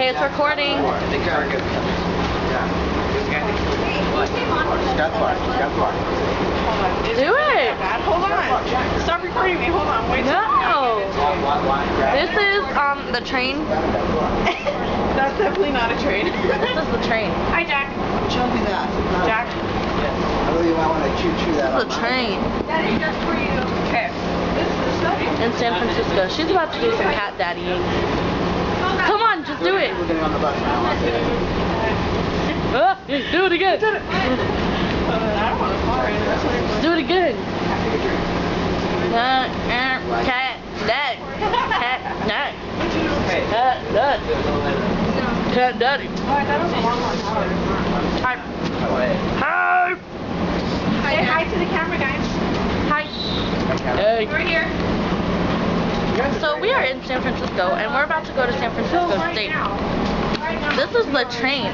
Okay, it's recording. Do it! Hold on. Stop recording me. Hold on. Wait. No! This is the train. That's definitely not a train. This is the train. Hi, Jack. Show me that. Jack. I really might want to choo-choo that. This is the train. That is just for you. Okay. This is In San Francisco. She's about to do some cat daddying. Come on, just do it. We're getting on the bus now. Do it again. I don't want to fart. Do it again. Cat daddy. Cat daddy. Cat daddy. Cat daddy. That was a long one. Hi. Hi. Say hi to the camera, guys. Hi. Hey. We're here. So we are in San Francisco, and we're about to go to San Francisco State. This is the train.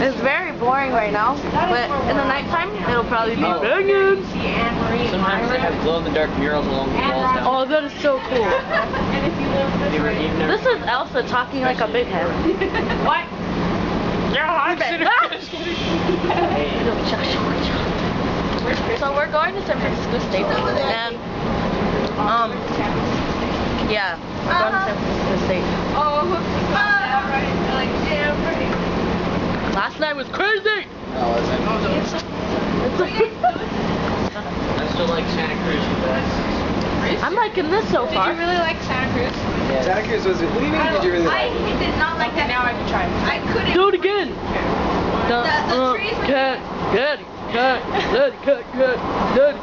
It's very boring right now, but in the nighttime, it'll probably be banging. Sometimes they have glow-in-the-dark murals along the walls now. Oh, that is so cool. This is Elsa talking like a big head. What? So we're going to San Francisco State, and yeah, we're going to San Francisco State. Last night was crazy. No, it's I still like Santa Cruz the best. I'm liking this so far. Did you really like Santa Cruz? Yeah. Santa Cruz was it? What do you mean did you really like? I did not like that. Now I can try. I couldn't. Do it again. The trees were Cat, daddy, cat, daddy, cat, daddy.